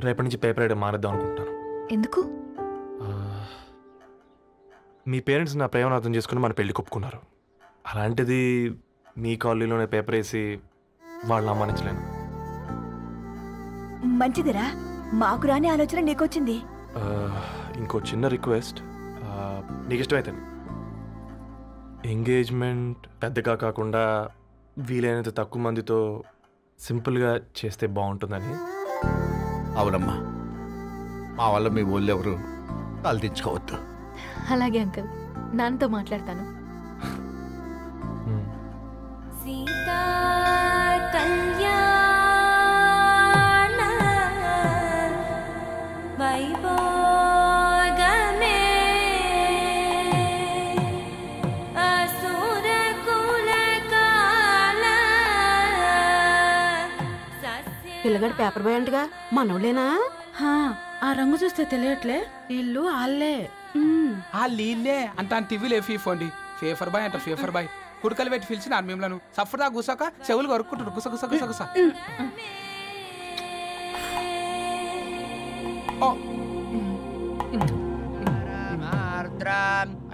రేపటి నుంచి paper ride మానేద్దాం అనుకుంటాను. ఎందుకు? మీ పేరెంట్స్ నా ప్రేమను అర్థం చేసుకుని మన పెళ్లి ఒప్పుకున్నారు. అలాంటిది మీ కాలనీలోనే పేపర్ వేసి వాళ్ళని అమ్మానించలేను. మంచిదిరా, మాకు రాని ఆలోచన నీకొచ్చింది. ఇంకో చిన్న రిక్వెస్ట్, నీకు ఇష్టమైతే ఎంగేజ్మెంట్ పెద్దగా కాకుండా వీలైనంత తక్కువ మందితో సింపుల్గా చేస్తే బాగుంటుందని. అవునమ్మా, మా వల్ల మీ ఊళ్ళో ఎవరు కాలు తెచ్చుకోవద్దు. అలాగే అంకుల్, నాన్నతో మాట్లాడతాను. సీతా కళ్యాణ వైభోగమే అసుర కులకాల. పిల్లగాడు పేపర్ బాయ్ అంటగా మనోళ్ళేనా? ఆ రంగు చూస్తే తెలియట్లే, ఇల్లు ఆళ్ళే. నీళ్ళే అంత టివ్విలే ఫీఫోండి. ఫేఫర్ బాయ్ అంట, ఫేఫర్ బాయ్. కుడుకలు పెట్టి పిలిచిన మిమ్మల్ని సఫర్దా గుసక చెవులు కొరుక్కుంటారు. గుస గుస గుస గుస.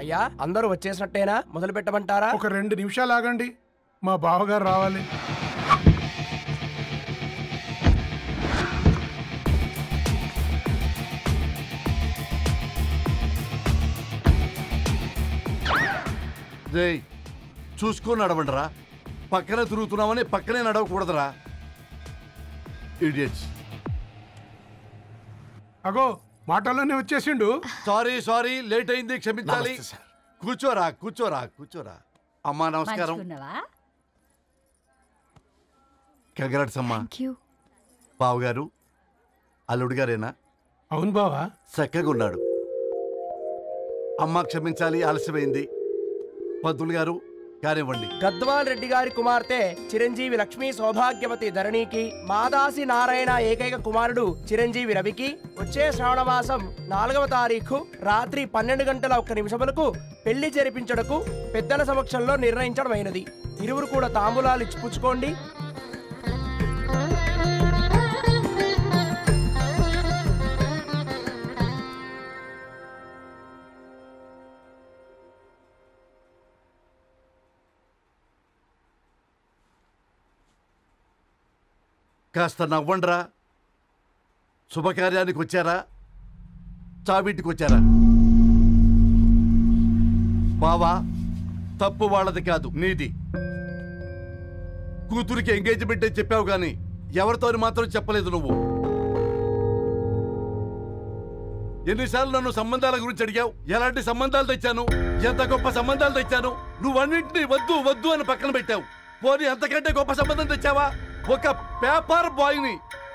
అయ్యా, అందరూ వచ్చేసినట్టేనా? మొదలు పెట్టమంటారా? ఒక 2 నిమిషాలు ఆగండి, మా బావగారు రావాలి. చూసుకొని నడవండిరా. పక్కనే తిరుగుతున్నామని పక్కనే నడవకూడదురా. ఇడియట్స్. అగో మాటల్లోనే వచ్చేసిండు. సారీ సారీ, లేట్ అయింది, క్షమించాలి. కూర్చోరా కూర్చోరా కూర్చోరా. అమ్మా నమస్కారం. కంగ్రాట్స్ అమ్మా. బావగారు అల్లుడు గారేనా? అవును బావా. చక్కగా ఉన్నాడు. అమ్మ క్షమించాలి, ఆలస్యమైంది. పంతులు గారు కానివ్వండి. గద్వాల్ రెడ్డి గారి కుమార్తె చిరంజీవి లక్ష్మీ సౌభాగ్యవతి ధరణికి, మాదాసి నారాయణ ఏకైక కుమారుడు చిరంజీవి రవికి వచ్చే శ్రావణ మాసం 4వ తారీఖు రాత్రి 12:01 పెళ్లి జరిపించడకు పెద్దల సమక్షంలో నిర్ణయించడమైనది. ఇరువురు కూడా తాంబూలాలు ఇచ్చి పుచ్చుకోండి. కాస్త నవ్వండ్రా. శుభకార్యానికి వచ్చారా, చావింటికి వచ్చారా? బావా, తప్పు వాళ్ళది కాదు, నీది. కూతురికి ఎంగేజ్మెంట్ అని చెప్పావు కానీ ఎవరితో మాత్రం చెప్పలేదు నువ్వు. ఎన్నిసార్లు నన్ను సంబంధాల గురించి అడిగావు? ఎలాంటి సంబంధాలు తెచ్చాను, ఎంత గొప్ప సంబంధాలు తెచ్చాను. నువ్వన్నింటినీ వద్దు వద్దు అని పక్కన పెట్టావు. పోనీ అంతకంటే గొప్ప సంబంధం తెచ్చావా? ఒక పేపర్ బాయ్ ని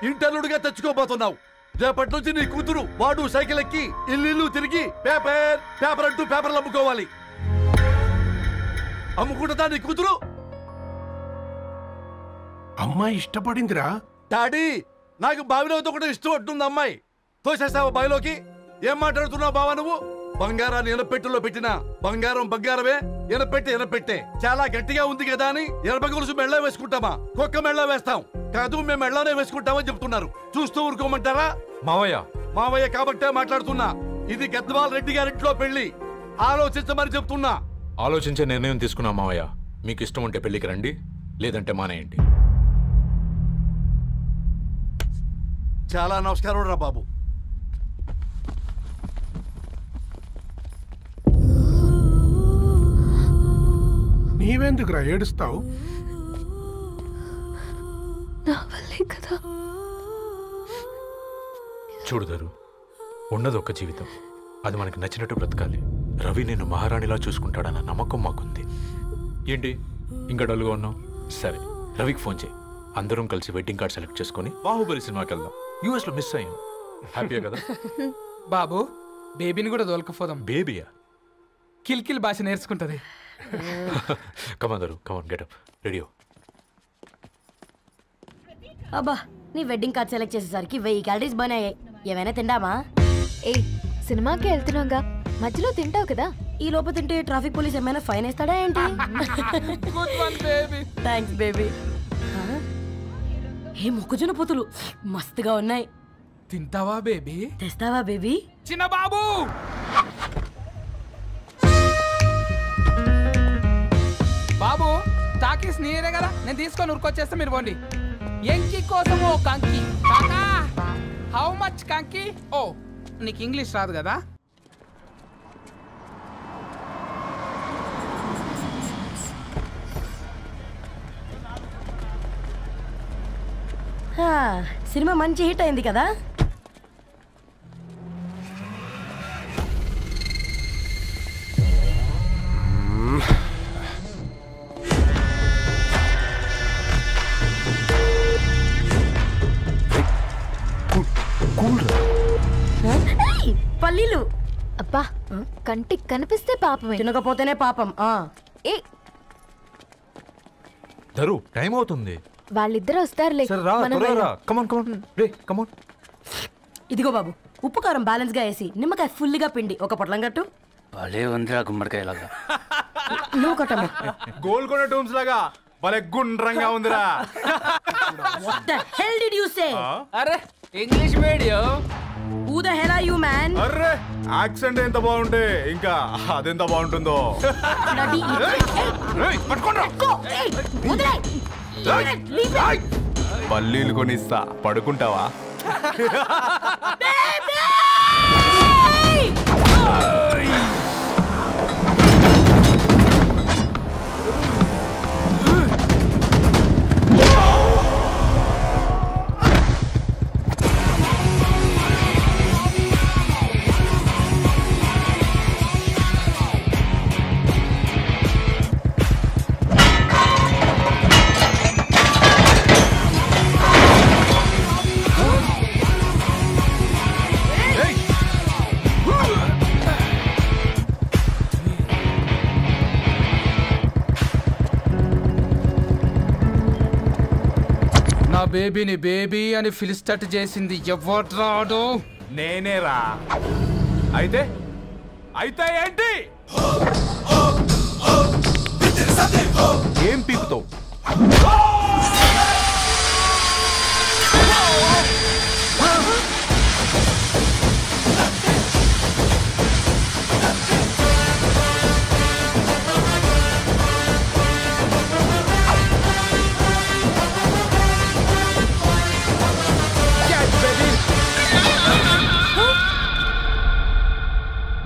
ఇంటర్లుడిగా తెచ్చుకోబోతున్నావు. రేపటి నుంచి నీ కూతురు వాడు సైకిల్ ఎక్కి ఇల్లు తిరిగి పేపర్ పేపర్ అంటూ పేపర్లు అమ్ముకోవాలి. అమ్ముకుంటుందా నీ కూతురు? అమ్మాయి ఇష్టపడిందిరా. డాడీ, నాకు బావిలోతో కూడా ఇష్టం ఉంటుంది. అమ్మాయి తోసేస్తావా బావిలోకి? ఏం మాట్లాడుతున్నావు బావా నువ్వు? బంగారాన్ని ఎనపెట్టులో పెట్టినా బంగారం బంగారమే, ఎనపెట్టే ఎనపెట్టే. చాలా గట్టిగా ఉంది కదా అని ఎనప గొలుసు మెళ్ళ వేసుకుంటామా? కుక్క మెళ్ళ వేస్తాం కాదు, మేము మెళ్ళనే వేసుకుంటామని చెప్తున్నారు. చూస్తూ ఊరుకోమంటారా? మావయ్య మావయ్య కాబట్టే మాట్లాడుతున్నా. ఇది గద్వాల్ రెడ్డి గారింట్లో పెళ్లి, ఆలోచించమని చెప్తున్నా. ఆలోచించే నిర్ణయం తీసుకున్నా మావయ్య. మీకు ఇష్టం ఉంటే పెళ్లికి రండి, లేదంటే మానేయండి. చాలా నమస్కారం రా బాబు. నీవెందుకురా ఏడుస్తావు? చూడుదరు, ఉన్నది ఒక్క జీవితం, అది మనకి నచ్చినట్టు బ్రతకాలి. రవి నేను మహారాణిలా చూసుకుంటాడన్న నమ్మకం మాకుంది. ఏంటి ఇంకా డల్గా ఉన్నావు? సరే, రవికి ఫోన్ చేయి. అందరం కలిసి వెడ్డింగ్ కార్డ్ సెలెక్ట్ చేసుకుని బాహుబలి సినిమాకి వెళ్దాం. యూఎస్లో మిస్ అయ్యాం. హ్యాపీయా కదా బాబు? బేబీని కూడా దొరకపోదాం. బేబీయా? కిల్కిల్ భాష నేర్చుకుంటది. కమాందరు, కమాన్ గెట్ అప్, రెడీ. అబ్బా, నీ వెడ్డింగ్ కార్డ్ సెలెక్ట్ చేసేసరికి 1000 క్యాలరీస్ బర్న్ అయ్యాయి. ఏమైనా తిండామా? ఏ సినిమాకి వెళ్తున్నాగా, మధ్యలో తింటావు కదా. ఈ లోపు తింటే ట్రాఫిక్ పోలీస్ ఏమైనా ఫైన్ వేస్తాడా ఏంటి? Thanks baby. ఏ మొక్కజొన్న పొతులు మస్తుగా ఉన్నాయి. తింటావా బేబీ? తెస్తావా బేబీ? చిన్న బాబు బాబు టాకీస్ నీరే కదా, నేను తీసుకొని ఉరికొచ్చేస్తే మీరు పోండి. ఎంకి కోసం ఓ కంకి కాకా. హౌ మచ్ కంకి? ఓ నీకు ఇంగ్లీష్ రాదు కదా. సినిమా మంచి హిట్ అయింది కదా. పల్లీలు అబ్బా కంటికి కనిపిస్తే పాపమే, తినకపోతేనే పాపం. ఏ ధరు టైం అవుతుంది. వాళ్ళిద్దరు వస్తారులే. ఇదిగో బాబు, ఉప్పు కారం బ్యాలెన్స్ గా వేసి నిమ్మకాయ ఫుల్ గా పిండి ఒక పొట్లం కట్టు. భలే ఉందిరా గుమ్మడికాయలాగా. నువ్వు కట్టమ్మా. గోల్కొండ టూమ్స్ లాగా భలే గుండ్రంగా ఉందిరా. What the hell did you say? అరే English medium. Who the hell are you, man? Array accent ఎంత బాగుంటే ఇంకా అదెంత బాగుంటుందో. పల్లీలు కొనిస్తా, పడుకుంటావా? బేబీని బేబీ అని పిలిచేటట్టు చేసింది ఎవడ్రాడు? నేనేరా. అయితే అయితే ఏంటి? ఏం పీకుతావు?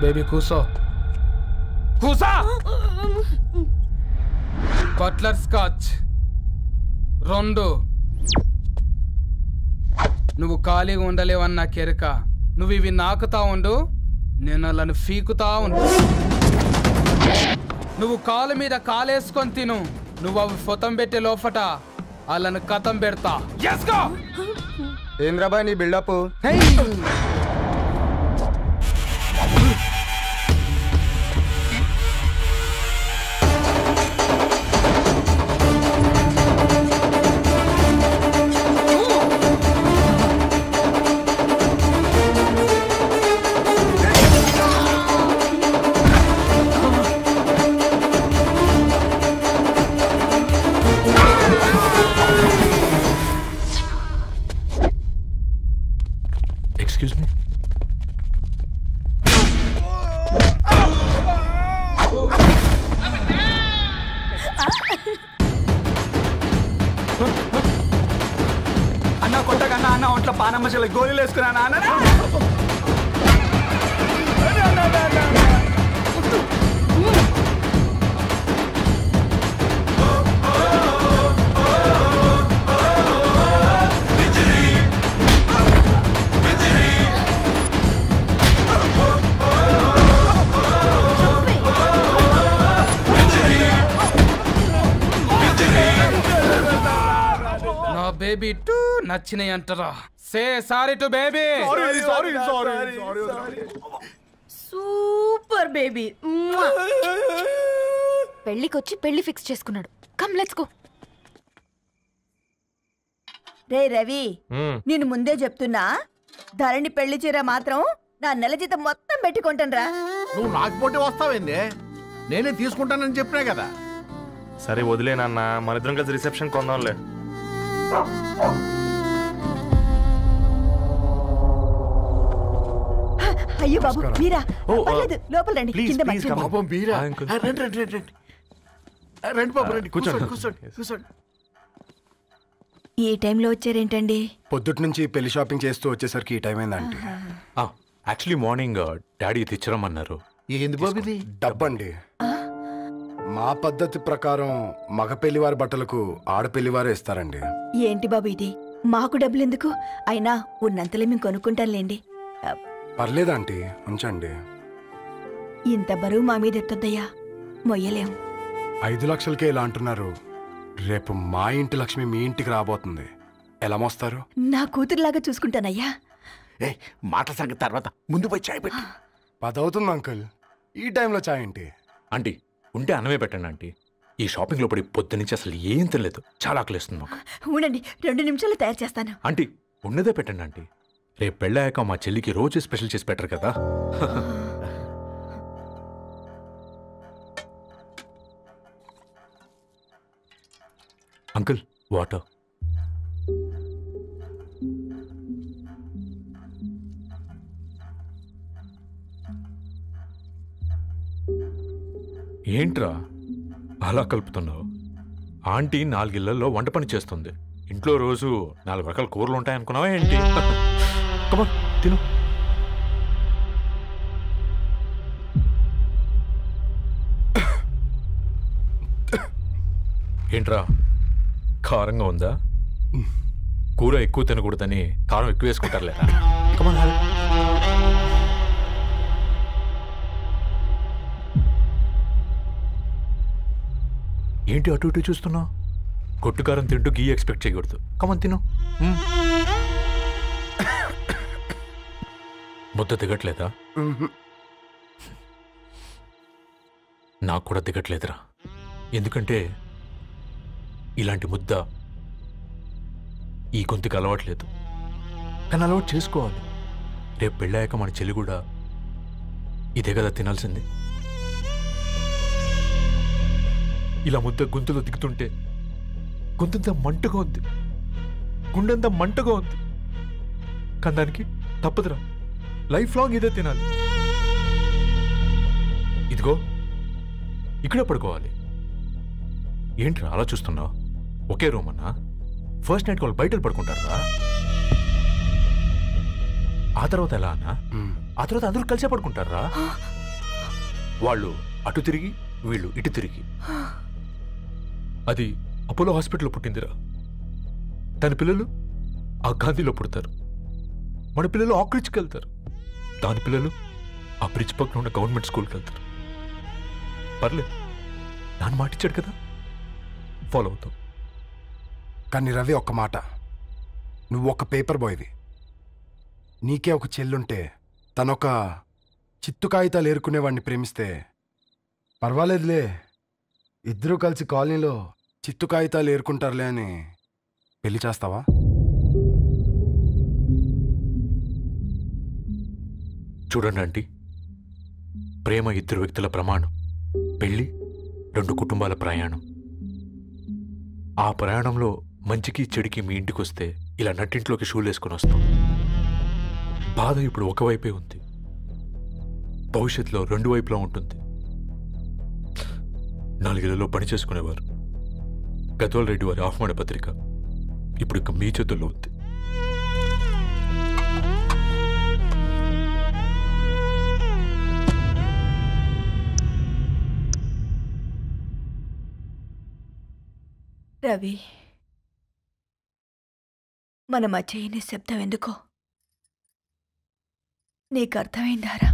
బేబీ కూసో, కూసా. Buttler scotch 2. నువ్వు ఖాళీగా ఉండలేవన్న కెరక. నువ్వు ఇవి నాకుతా ఉండు, నేను వాళ్ళని ఫీకుతా ఉండు. నువ్వు కాలు మీద కాలేసుకొని తిను. నువ్వు అవి ఫొతం పెట్టే లోపట వాళ్ళని కథం పెడతా. ఏంద్రాబాయ్ నీ బిల్డప్? Excuse me? అన్న కొట్టకన్నా అన్న ఒంట్లో పానమ్మశల గోళీలు వేసుకున్నా అన్న. బేబీ టూ నచ్చినాయి అంటారా? Say sorry to baby. Super baby. పెళ్ళికొచ్చి పెళ్లి ఫిక్స్ చేసుకున్నాడు. Come let's go. రే రవి, నేను ముందే చెప్తున్నా, ధరణి పెళ్లి చీర మాత్రం నా నెల జీతం మొత్తం పెట్టుకుంటాను. నువ్వు నాకు పోటీ వస్తావేంది? నేనే తీసుకుంటానని చెప్పినా కదా. సరే వదిలేనన్నా, మన ఇద్దరం కలిసి రిసెప్షన్ కొందాంలే. అయ్యో బాబు మీరా ఓ, పర్లేదు లోపల రండి ప్లీజ్, కింద ప్లీజ్, మర్చిపో. come on. పాపం బీరా అంకుల్. రండి రండి రండి రండి రండి బాబు రండి కూర్చోండి కూర్చోండి కూర్చోండి ఈ టైంలో వచ్చారేంటండి? పొద్దుటి నుంచి పెళ్లి షాపింగ్ చేస్తూ వచ్చేసరికి ఈ టైం అయిందండి. యాక్చువల్లీ మార్నింగ్ డాడీ తెచ్చరమన్నారు. ఏంది బాబు ఇది? డబ్బండి. మా పద్ధతి ప్రకారం మగ పెళ్లివారి బట్టలకు ఆడపెళ్లివారే ఇస్తారండి. ఏంటి బాబు ఇది? మాకు డబ్బులు ఎందుకు? అయినా ఉన్నంతలే మేము కొనుక్కుంటాంలేండి. పర్లేదా ఆంటీ, ఉంచండి. ఇంత బరువు మా మీద ఎత్తొద్దయ్యా, మొయ్యలేం. 5 లక్షలకే ఇలా అంటున్నారు. రేపు మా ఇంటి లక్ష్మి మీ ఇంటికి రాబోతుంది. ఎలా మోస్తారు? నా కూతురులాగా చూసుకుంటానయ్యా. మాటల సంగతి తర్వాత ముందు పోయి చాయ్ పెట్టి. 10 అవుతుంది అంకుల్, ఈ టైంలో చాయ్ ఏంటి? ఆంటీ ఉంటే అన్నమే పెట్టండి ఆంటీ. ఈ షాపింగ్లో పడి పొద్దు నుంచి అసలు ఏం తెలియదు, చాలా ఆకలిస్తుంది మాకు. ఉండండి 2 నిమిషాలు తయారు చేస్తాను. ఆంటీ ఉన్నదే పెట్టండి ఆంటీ. రేపు పెళ్ళాక మా చెల్లికి రోజు స్పెషల్ చేసి పెట్టరు కదా. Uncle water. ఏంట్రా అలా కలుపుతున్నావు? ఆంటీ 4 ఇళ్లలో వంట పని చేస్తుంది. ఇంట్లో రోజు 4 రకాల కూరలు ఉంటాయనుకున్నావా ఏంటి? కమా తిను. ఏంట్రా కారంగా ఉందా? కూర ఎక్కువ తినకూడదని కారం ఎక్కువ వేసుకుంటారులేరా. కమా ఏంటి అటు ఇటు చూస్తున్నావు? కొట్టుకారం తింటూ గీ ఎక్స్పెక్ట్ చేయకూడదు. కమన్ తిను. ముద్ద దిగట్లేదా? నాకు కూడా దిగట్లేదురా. ఎందుకంటే ఇలాంటి ముద్ద ఈ గొంతుకి అలవాట్లేదు. కానీ అలవాటు చేసుకోవాలి. రేపు పెళ్ళాక మన చెల్లి కూడా ఇదే కదా తినాల్సింది. ఇలా ముద్ద గొంతులో దిగుతుంటే గొంతంతా మంటగా ఉంది, గుండెంతా మంటగా ఉంది. కానీ దానికి తప్పదురా, లైఫ్ లాంగ్ ఇదే తినాలి. ఇదిగో ఇక్కడే పడుకోవాలి. ఏంట్రా అలా చూస్తున్నావు? ఒకే రూమ్ అన్నా? ఫస్ట్ నైట్ వాళ్ళు బయటకు పడుకుంటారా? ఆ తర్వాత ఎలా అన్నా? ఆ తర్వాత అందరూ కలిసే పడుకుంటారా? వాళ్ళు అటు తిరిగి వీళ్ళు ఇటు తిరిగి. అది అపోలో హాస్పిటల్లో పుట్టిందిరా. దాని పిల్లలు ఆ గాంధీలో పుడతారు. మన పిల్లలు ఆక్రిచ్కి వెళ్తారు. దాని పిల్లలు ఆ బ్రిడ్జ్ పక్కన ఉన్న గవర్నమెంట్ స్కూల్కి వెళ్తారు. పర్లేదు, దాన్ని మాటిచ్చాడు కదా, ఫాలో అవుతాం. కానీ రవి ఒక్క మాట, నువ్వు ఒక పేపర్ బాయ్వి. నీకే ఒక చెల్లుంటే తనొక చిత్తు కాగితాలు ఏరుకునేవాడిని ప్రేమిస్తే పర్వాలేదులే, ఇద్దరూ కలిసి కాలనీలో చిత్తు కాగితాలు ఏరుకుంటారులే అని పెళ్లి చేస్తావా? చూడండి ఆంటీ, ప్రేమ 2 వ్యక్తుల ప్రమాణం, పెళ్ళి 2 కుటుంబాల ప్రయాణం. ఆ ప్రయాణంలో మంచికి చెడికి మీ ఇంటికి వస్తే ఇలా నట్టింట్లోకి షూలు వేసుకొని వస్తాం. బాధ ఇప్పుడు ఒకవైపే ఉంది, భవిష్యత్తులో 2 వైపులా ఉంటుంది. 4 ఇళ్లలో పని చేసుకునేవారు గద్వాల్ రెడ్డి వారి ఆహ్వాన పత్రిక ఇప్పుడు ఇక మీ చేతుల్లో ఉంది. రవి, మన మధ్య ఈ నిశ్శబ్దం ఎందుకో నీకు అర్థమైందారా?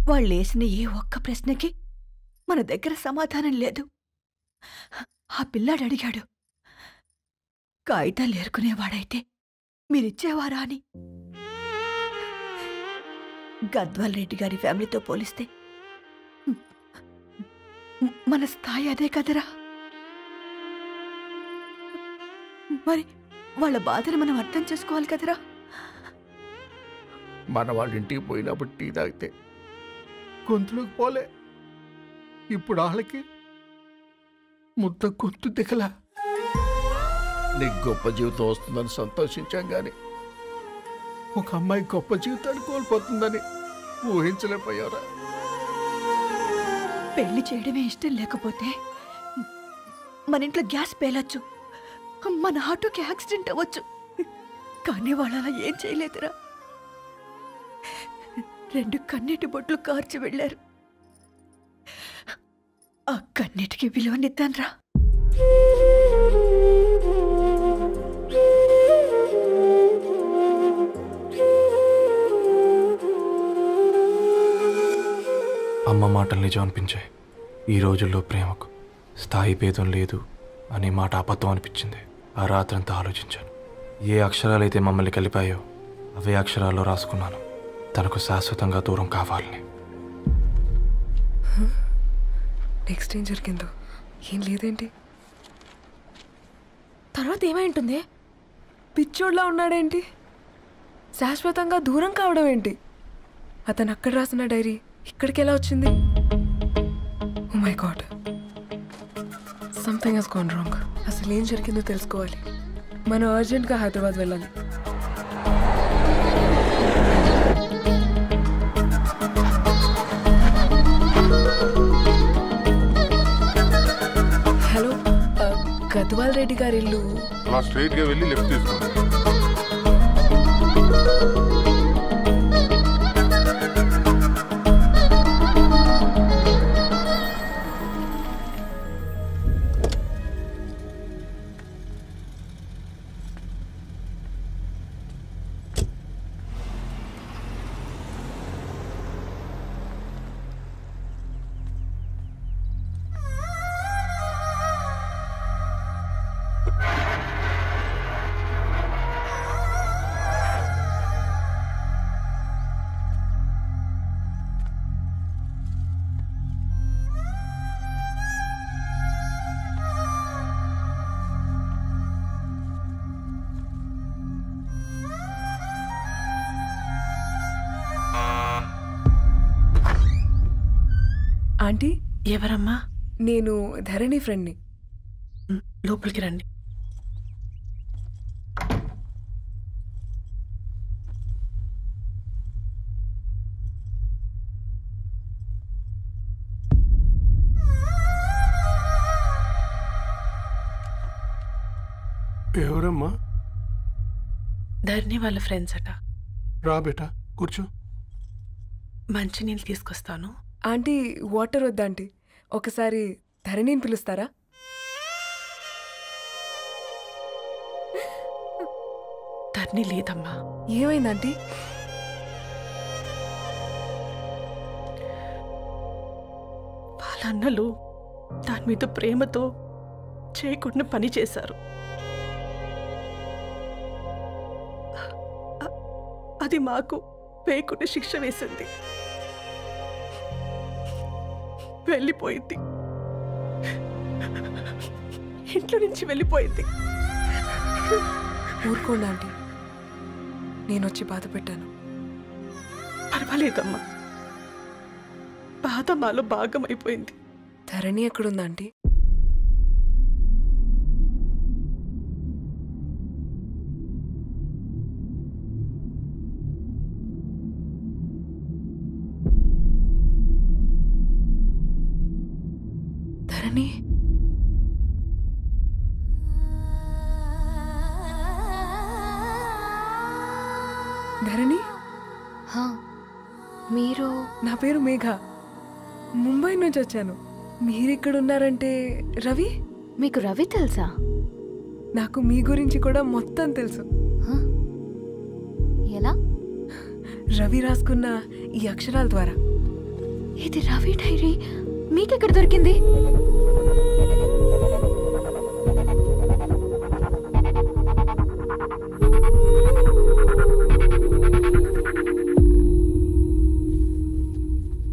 వాళ్ళు వేసిన ఏ ఒక్క ప్రశ్నకి మన దగ్గర సమాధానం లేదు. ఆ పిల్లాడు అడిగాడు, కాగితాలు ఏరుకునేవాడైతే మీరిచ్చేవారా అని. గద్వాల్ రెడ్డి గారి ఫ్యామిలీతో పోలిస్తే మన స్థాయి అదే కదరా. మరి వాళ్ళ బాధను మనం అర్థం చేసుకోవాలి కదరా. మన వాళ్ళ ఇంటికి పోయినప్పుడు టీ తాగితే గొంతులోకి పోలే, ఇప్పుడు వాళ్ళకి ముద్ద గొంతు దిగలా. నీకు గొప్ప జీవితం వస్తుందని సంతోషించాం కానీ ఒక అమ్మాయి గొప్ప జీవితాన్ని కోల్పోతుందని ఊహించలేకపోయారా? పెళ్లి చేయడమే ఇష్టం లేకపోతే మన ఇంట్లో గ్యాస్ పేలొచ్చు, మన ఆటోకి యాక్సిడెంట్ అవ్వచ్చు, కానీ వాళ్ళు అలా ఏం చేయలేదురా. 2 కన్నీటి బొట్లు కార్చి వెళ్ళారు. ఆ కన్నీటికి విలువనిద్దాన్రా. అమ్మ మాటలు నిజం అనిపించాయి. ఈ రోజుల్లో ప్రేమకు స్థాయి భేదం లేదు అనే మాట అబద్ధం అనిపించింది. ఆ రాత్రంతా ఆలోచించాను. ఏ అక్షరాలైతే మమ్మల్ని కలిపాయో అవే అక్షరాల్లో రాసుకున్నాను, తనకు శాశ్వతంగా దూరం కావాలని. నెక్స్ట్ ఏం జరిగిందో ఏం లేదేంటి? తర్వాత ఏమై ఉంటుంది? పిచ్చోడ్లా ఉన్నాడేంటి? శాశ్వతంగా దూరం కావడం ఏంటి? అతను అక్కడ రాసిన డైరీ ఇక్కడికి ఎలా వచ్చింది? Oh my God, something has gone wrong. అసలు ఏం జరిగిందో తెలుసుకోవాలి. మనం అర్జెంట్గా హైదరాబాద్ వెళ్ళాలి. హలో, గద్వాల్ రెడ్డి గారి ఇల్లు అలా స్ట్రైట్ గా వెళ్ళి లెఫ్ట్ తీసుకోండి. ఆంటీ, ఎవరమ్మా? నేను ధరణి ఫ్రెండ్ని. లోపలికి రండి. ఎవరమ్మా? ధరణి వాళ్ళ ఫ్రెండ్స్ అట. రా బేటా, కూర్చో. మంచినీళ్ళు తీసుకొస్తాను. ఆంటీ, వాటర్ వద్దా ఆంటీ? ఒకసారి ధరణిని పిలుస్తారా? ధరణి లేదమ్మా. ఏమైందంటీ? వాళ్ళ అన్నలు దాని మీద ప్రేమతో చేయకుండా పని చేశారు. అది మాకు వేయకుండా శిక్ష వేసింది. వెళ్ళిపోయింది, ఇంట్లో నుంచి వెళ్ళిపోయింది. ఊరుకోండి ఆంటీ, నేను వచ్చి బాధ పెట్టాను. పర్వాలేదమ్మా, బాధ మాలో భాగం అయిపోయింది. ధరణి ఎక్కడుందా ఆంటీ? ధరణి, ధరణి, మీరు? నా పేరు మేఘ, ముంబై నుంచి వచ్చాను. మీరిక్కడ ఉన్నారంటే రవి? మీకు రవి తెలుసా? నాకు మీ గురించి కూడా మొత్తం తెలుసు. ఎలా? రవి రాసుకున్న ఈ అక్షరాల ద్వారా. ఇది రవి డైరీ మీకెక్కడ దొరికింది?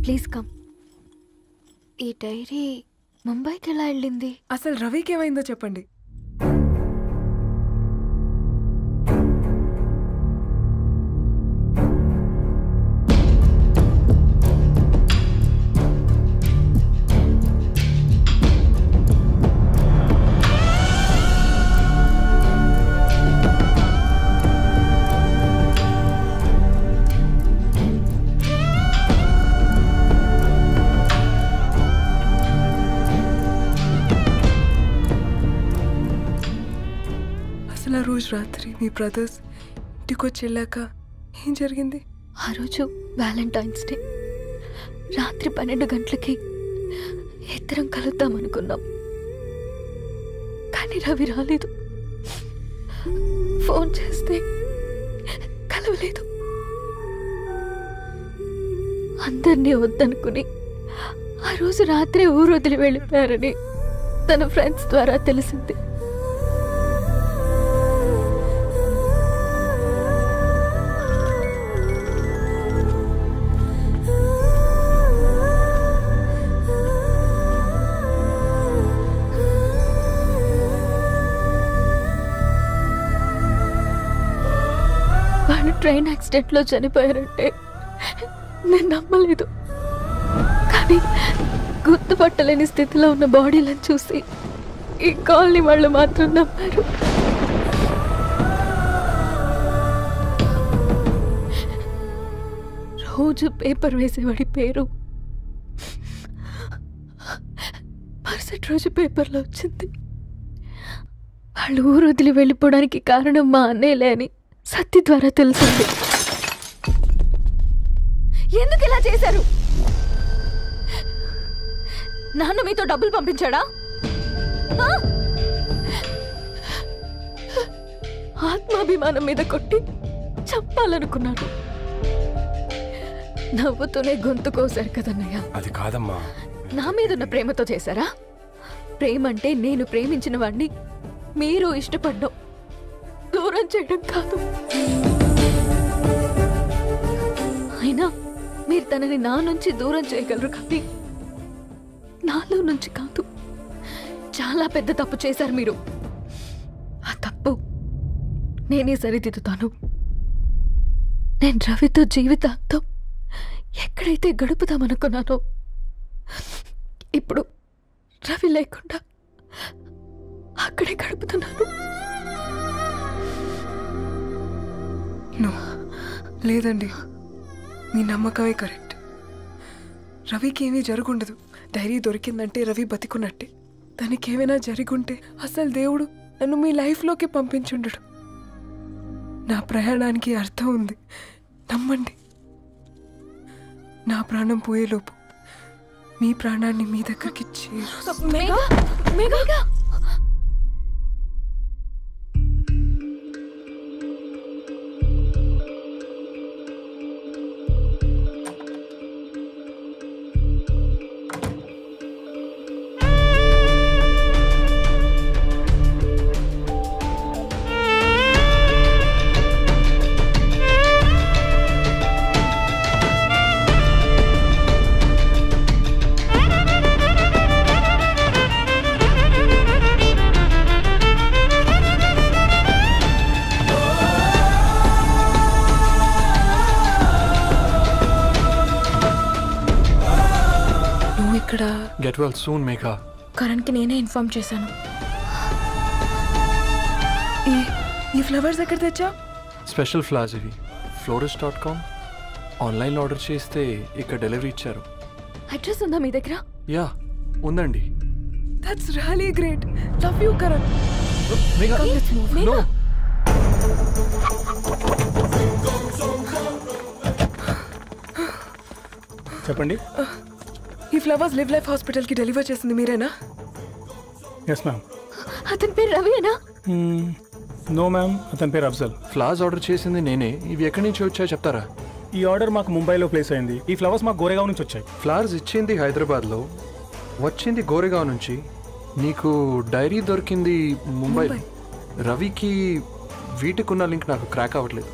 Please come. ఈ డైరీ ముంబైకి ఎలా వెళ్ళింది? అసలు రవికి ఏమైందో చెప్పండి. రోజు రాత్రి మీ బ్రదర్స్ ఇంటికి వచ్చి వెళ్ళాక ఏం జరిగింది? ఆ రోజు వ్యాలంటైన్స్ డే రాత్రి 12 గంటలకి ఇద్దరం కలుద్దాం అనుకున్నాం. కానీ రవి రాలేదు. ఫోన్ చేస్తే కలవలేదు. అందరినీ వద్దనుకుని ఆ రోజు రాత్రి ఊరు వదిలి వెళ్ళిపోయారని తన ఫ్రెండ్స్ ద్వారా తెలిసింది. వాళ్ళు ట్రైన్ యాక్సిడెంట్లో చనిపోయారంటే నేను నమ్మలేదు. కానీ గుర్తుపట్టలేని స్థితిలో ఉన్న బాడీలను చూసి ఈ కాలనీ వాళ్ళు మాత్రం నమ్మారు. రోజు పేపర్ వేసేవాడి పేరు మరుసటి రోజు పేపర్లో వచ్చింది. వాళ్ళు ఊరు వదిలి వెళ్ళిపోవడానికి కారణం మా అన్నయ్యలే అని సత్తి ద్వారా తెలిసింది. ఎందుకు ఇలా చేశారు? నాన్న మీతో డబ్బులు పంపించాడా? ఆత్మాభిమానం మీద కొట్టి చంపాలనుకున్నాను. నవ్వుతూనే గొంతు కోసారు కదన్నయ్య. అది కాదమ్మా. నా మీదున్న ప్రేమతో చేశారా? ప్రేమ అంటే నేను ప్రేమించిన వాడిని మీరు ఇష్టపడ్డం, దూరం చేయడం కాదు. అయినా మీరు తనని నా నుంచి దూరం చేయగలరు కానీ నాలో నుంచి కాదు. చాలా పెద్ద తప్పు చేశారు మీరు. ఆ తప్పు నేనే సరిదిద్దుతాను. నేను రవితో జీవితాంతం ఎక్కడైతే గడుపుదామనుకున్నానో ఇప్పుడు రవి లేకుండా అక్కడే గడుపుతున్నాను. లేదండి, మీ నమ్మకమే కరెక్ట్. రవికి ఏమీ జరుగుండదు. డైరీ దొరికిందంటే రవి బతికున్నట్టే. తనకి ఏమైనా జరుగుంటే అసలు దేవుడు నన్ను మీ లైఫ్లోకి పంపించుండడు. నా ప్రయాణానికి అర్థం ఉంది, నమ్మండి. నా ప్రాణం పోయేలోపు మీ ప్రాణాన్ని మీ దగ్గరికి గెట్ వెల్ సూన్ మేఘా. కరణ్కి నేనే ఇన్ఫార్మ్ చేశాను. ఈ ఫ్లవర్స్ ఎక్కడ తెచ్చా? స్పెషల్ ఫ్లవర్స్ ఇవి. florist.com ఆన్లైన్లో ఆర్డర్ చేస్తే ఇక్కడ డెలివరీ ఇచ్చారు. అడ్రస్ ఉందా మీ దగ్గర? యా ఉందండి. That's really great. Love you Karan. Megha no. చెప్పండి. ఈ ఫ్లవర్స్ లివ్ లైఫ్ హాస్పిటల్కి డెలివర్ చేసింది మీరేనా? Yes ma'am. అతని పేరు రవియేనా? నో మ్యామ్, అతని పేరు అఫ్జల్. ఫ్లవర్స్ ఆర్డర్ చేసింది నేనే. ఇవి ఎక్కడి నుంచి వచ్చాయో చెప్తారా? ఈ ఆర్డర్ మాకు ముంబైలో ప్లేస్ అయింది. ఈ ఫ్లవర్స్ మాకు గోరేగావ్ నుంచి వచ్చాయి. ఫ్లవర్స్ ఇచ్చింది హైదరాబాద్లో, వచ్చింది గోరేగావ్ నుంచి. నీకు డైరీ దొరికింది ముంబై. రవికి వీటికున్న లింక్ నాకు క్రాక్ అవ్వట్లేదు.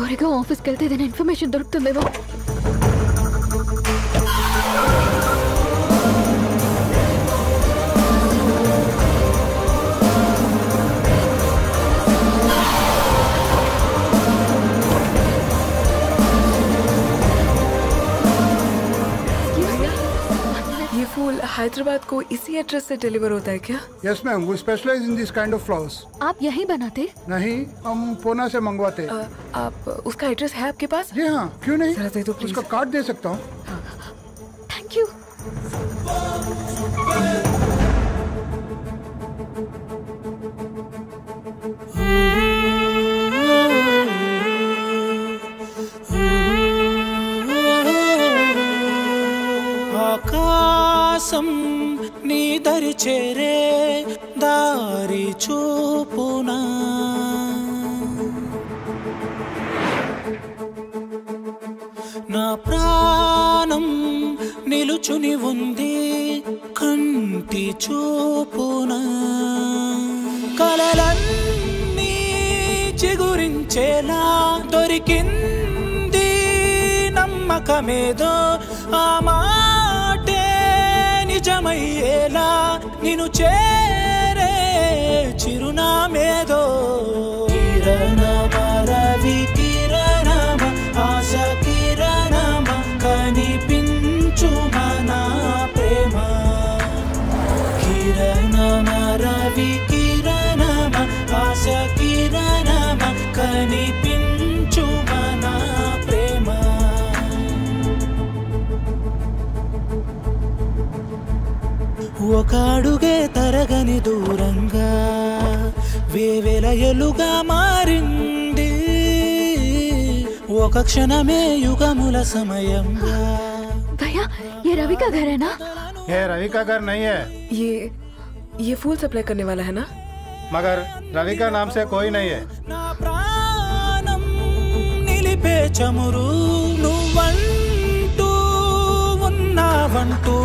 గోరేగావ్ ఆఫీస్కి వెళ్తే ఏదైనా ఇన్ఫర్మేషన్ దొరుకుతుందేమో. फूल हैदराबाद को इसी एड्रेस से डिलीवर होता है क्या? Yes ma'am, we specialise in this kind of flowers. आप यहीं बनाते? नहीं, हम पूना से मंगवाते। आप उसका एड्रेस है आपके पास? जी हाँ, क्यों नहीं? जरा दे दो प्लीज। उसका कार्ड दे सकता हूँ। Thank you. గిరి చేరే దారి చూపునా నా ప్రాణం నిలుచుని ఉంది కంటి చూపునా కలలన్నీ చిగురించేలా దొరికింది నమ్మకమేదో ఆ మాటే నిజమయ్యేలా నిన్ను చేరే చిరునామేదో కిరణమ రవి కిరణమ ఆశ కిరణమ కనిపించు మన ప్రేమ కిరణమ రవి కిరణమ ఆశ కిరణమ కనిపించు మన ప్రేమ ఒక అడుగే తరగని దూరంగా వేవేల ఎలుగా మారింది ఒక క్షణమే యుగముల సమయంగా भैया ये रवि का घर है ना? ये रवि का घर नहीं है। ये फूल सप्लाई करने वाला है ना? मगर रवि का नाम से कोई नहीं है। ప్రాణం నిలిపే చమురు నువ్వంటూ ఉన్నావంటూ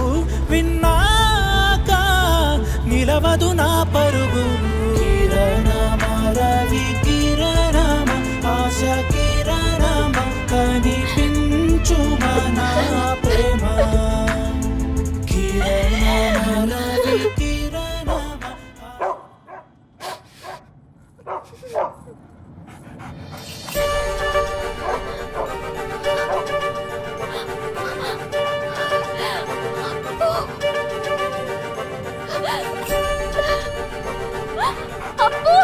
విన్నాక నిలవదు నా పరుగు కిరణమ రవి కిరణమ ఆశ కిరణమ కనిపించు మన ప్రేమ కిరణమ రవి కిరణమ అప్పు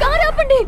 కారు ఆపండి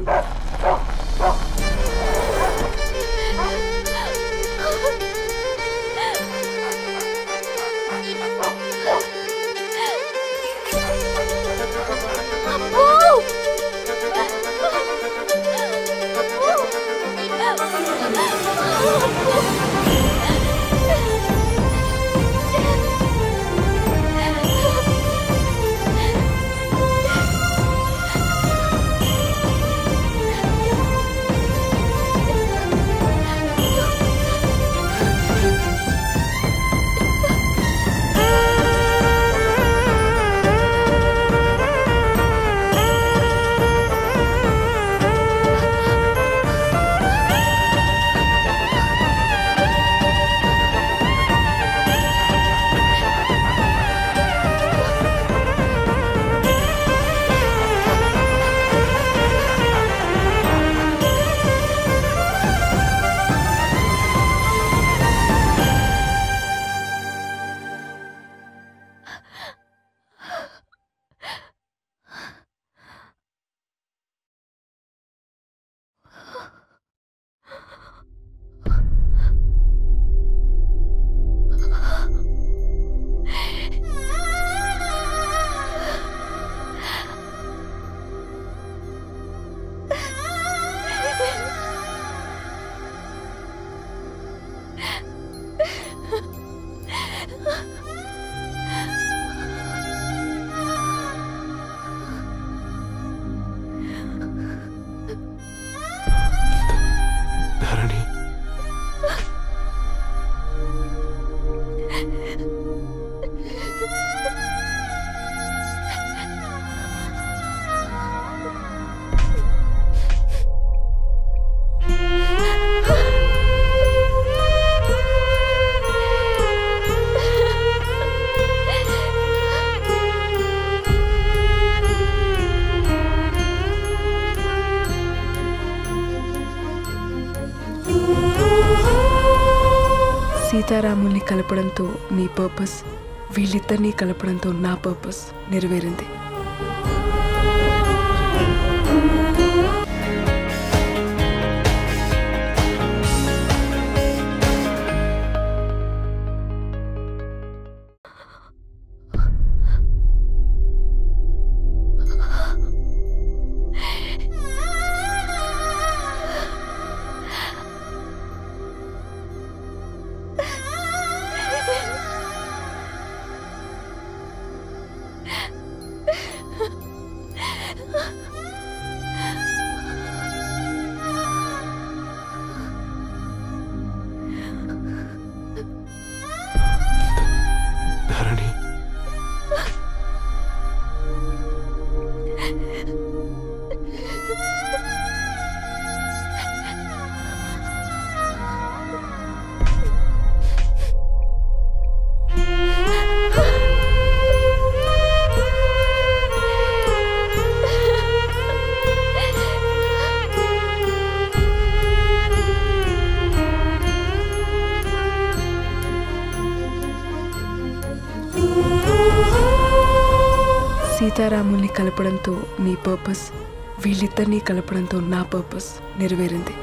సీతారాముల్ని కలపడంతో నీ పర్పస్, వీళ్ళిద్దరినీ కలపడంతో నా పర్పస్ నెరవేరింది. సీతారాముల్ని కలపడంతో నీ పర్పస్, వీళ్ళిద్దరినీ కలపడంతో నా పర్పస్ నెరవేరింది.